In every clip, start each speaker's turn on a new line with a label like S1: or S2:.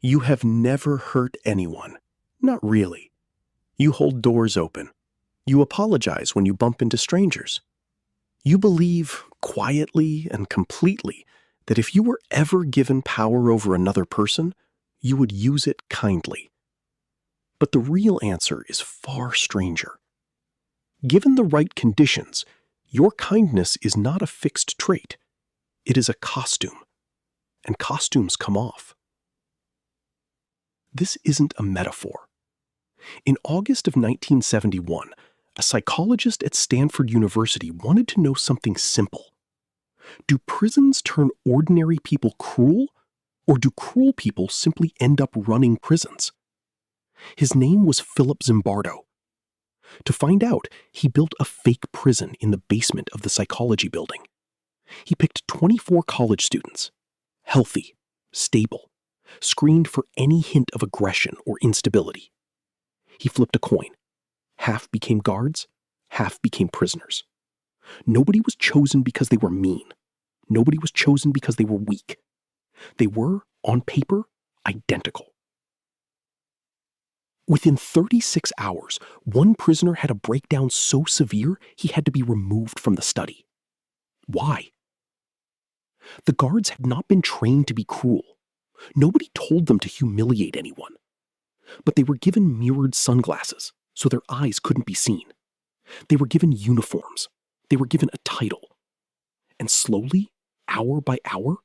S1: You have never hurt anyone. Not really. You hold doors open. You apologize when you bump into strangers. You believe, quietly and completely, that if you were ever given power over another person, you would use it kindly. But the real answer is far stranger. Given the right conditions, your kindness is not a fixed trait. It is a costume. And costumes come off. This isn't a metaphor. In August of 1971, a psychologist at Stanford University wanted to know something simple. Do prisons turn ordinary people cruel, or do cruel people simply end up running prisons? His name was Philip Zimbardo. To find out, he built a fake prison in the basement of the psychology building. He picked 24 college students, healthy, stable, screened for any hint of aggression or instability. He flipped a coin. Half became guards, half became prisoners. Nobody was chosen because they were mean. Nobody was chosen because they were weak. They were, on paper, identical. Within 36 hours, one prisoner had a breakdown so severe he had to be removed from the study. Why? The guards had not been trained to be cruel. Nobody told them to humiliate anyone. But they were given mirrored sunglasses so their eyes couldn't be seen. They were given uniforms. They were given a title. And slowly, hour by hour,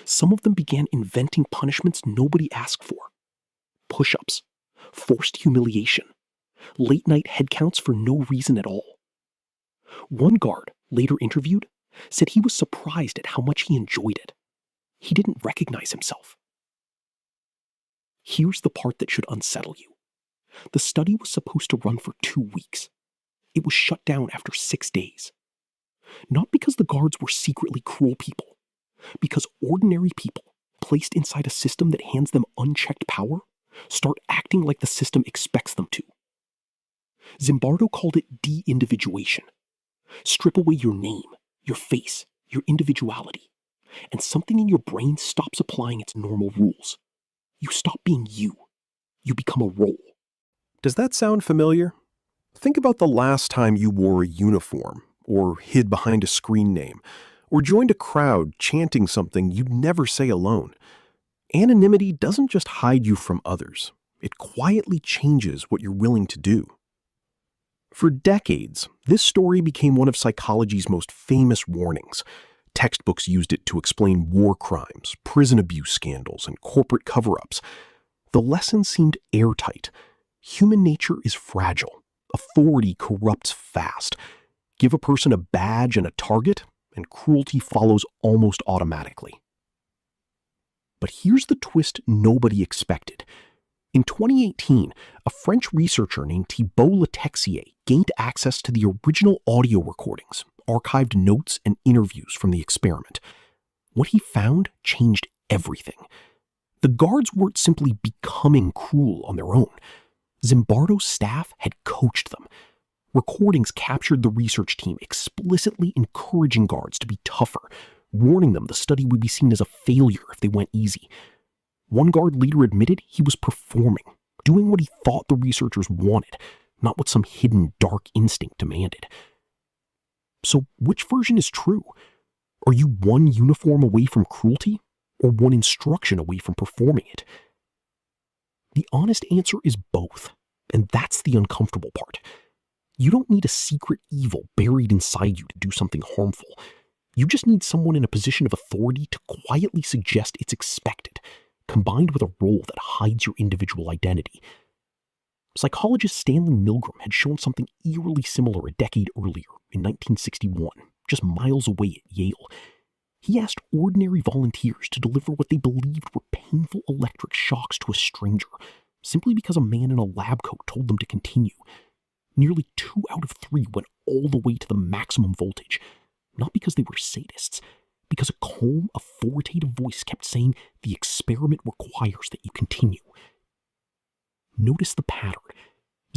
S1: some of them began inventing punishments nobody asked for. Push-ups, forced humiliation, late-night head counts for no reason at all. One guard, later interviewed, said he was surprised at how much he enjoyed it. He didn't recognize himself. Here's the part that should unsettle you. The study was supposed to run for 2 weeks. It was shut down after 6 days. Not because the guards were secretly cruel people, because ordinary people, placed inside a system that hands them unchecked power, start acting like the system expects them to. Zimbardo called it de-individuation. Strip away your name, your face, your individuality, and something in your brain stops applying its normal rules. You stop being you. You become a role.
S2: Does that sound familiar? Think about the last time you wore a uniform, or hid behind a screen name, or joined a crowd chanting something you'd never say alone. Anonymity doesn't just hide you from others. It quietly changes what you're willing to do. For decades, this story became one of psychology's most famous warnings. Textbooks used it to explain war crimes, prison abuse scandals, and corporate cover-ups. The lesson seemed airtight. Human nature is fragile. Authority corrupts fast. Give a person a badge and a target, and cruelty follows almost automatically. But here's the twist nobody expected. In 2018, a French researcher named Thibault Letexier gained access to the original audio recordings, archived notes, and interviews from the experiment. What he found changed everything. The guards weren't simply becoming cruel on their own. Zimbardo's staff had coached them. Recordings captured the research team explicitly encouraging guards to be tougher, warning them the study would be seen as a failure if they went easy. One guard leader admitted he was performing, doing what he thought the researchers wanted, not what some hidden dark instinct demanded. So which version is true? Are you one uniform away from cruelty, or one instruction away from performing it? The honest answer is both, and that's the uncomfortable part. You don't need a secret evil buried inside you to do something harmful. You just need someone in a position of authority to quietly suggest it's expected, combined with a role that hides your individual identity. Psychologist Stanley Milgram had shown something eerily similar a decade earlier, in 1961, just miles away at Yale. He asked ordinary volunteers to deliver what they believed were painful electric shocks to a stranger, simply because a man in a lab coat told them to continue. Nearly 2 out of 3 went all the way to the maximum voltage, not because they were sadists, because a calm, authoritative voice kept saying the experiment requires that you continue. Notice the pattern.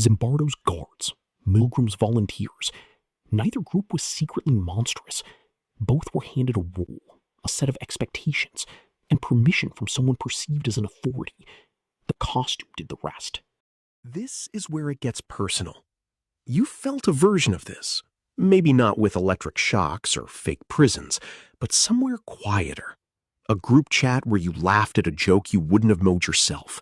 S2: Zimbardo's guards, Milgram's volunteers. Neither group was secretly monstrous. Both were handed a role, a set of expectations, and permission from someone perceived as an authority.
S1: costume did the rest. This is where it gets personal. You felt a version of this. Maybe not with electric shocks or fake prisons, but somewhere quieter. A group chat where you laughed at a joke you wouldn't have made yourself.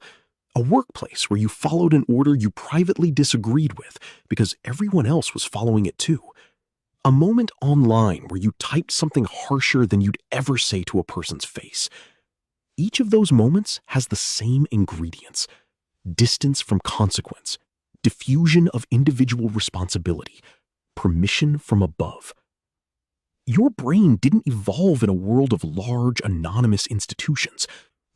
S1: A workplace where you followed an order you privately disagreed with because everyone else was following it too. A moment online where you typed something harsher than you'd ever say to a person's face. Each of those moments has the same ingredients: distance from consequence, diffusion of individual responsibility, permission from above. Your brain didn't evolve in a world of large, anonymous institutions.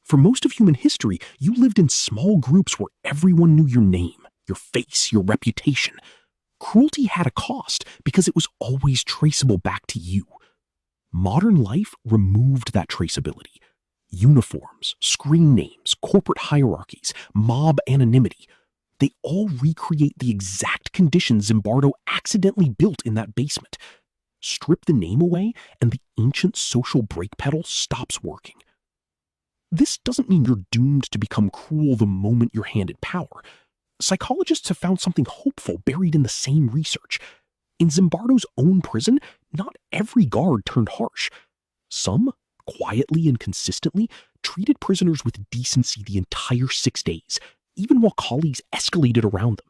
S1: For most of human history, you lived in small groups where everyone knew your name, your face, your reputation. Cruelty had a cost because it was always traceable back to you. Modern life removed that traceability. Uniforms, screen names, corporate hierarchies, mob anonymity. They all recreate the exact conditions Zimbardo accidentally built in that basement. Strip the name away, and the ancient social brake pedal stops working. This doesn't mean you're doomed to become cruel the moment you're handed power. Psychologists have found something hopeful buried in the same research. In Zimbardo's own prison, not every guard turned harsh. Some, quietly and consistently, treated prisoners with decency the entire 6 days, even while colleagues escalated around them.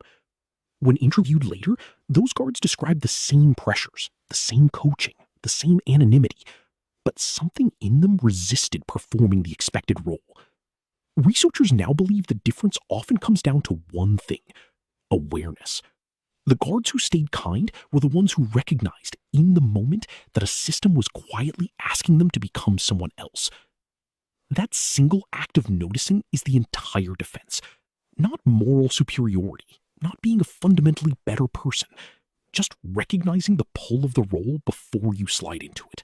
S1: When interviewed later, those guards described the same pressures, the same coaching, the same anonymity, but something in them resisted performing the expected role. Researchers now believe the difference often comes down to one thing: awareness. The guards who stayed kind were the ones who recognized in the moment that a system was quietly asking them to become someone else. That single act of noticing is the entire defense. Not moral superiority, not being a fundamentally better person, just recognizing the pull of the role before you slide into it.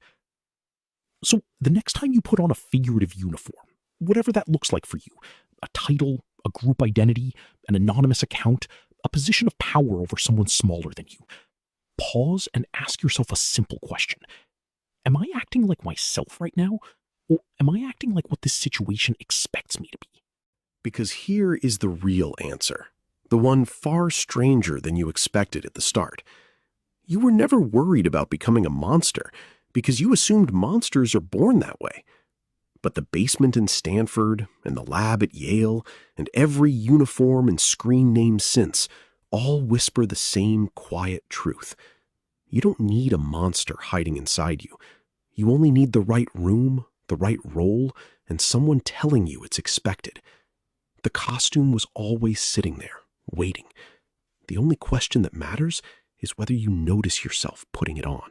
S1: So the next time you put on a figurative uniform, whatever that looks like for you, a title, a group identity, an anonymous account, a position of power over someone smaller than you, pause and ask yourself a simple question. Am I acting like myself right now, or am I acting like what this situation expects me to be?
S2: Because here is the real answer, the one far stranger than you expected at the start. You were never worried about becoming a monster because you assumed monsters are born that way. But the basement in Stanford, and the lab at Yale, and every uniform and screen name since all whisper the same quiet truth. You don't need a monster hiding inside you. You only need the right room, the right role, and someone telling you it's expected. The costume was always sitting there, waiting. The only question that matters is whether you notice yourself putting it on.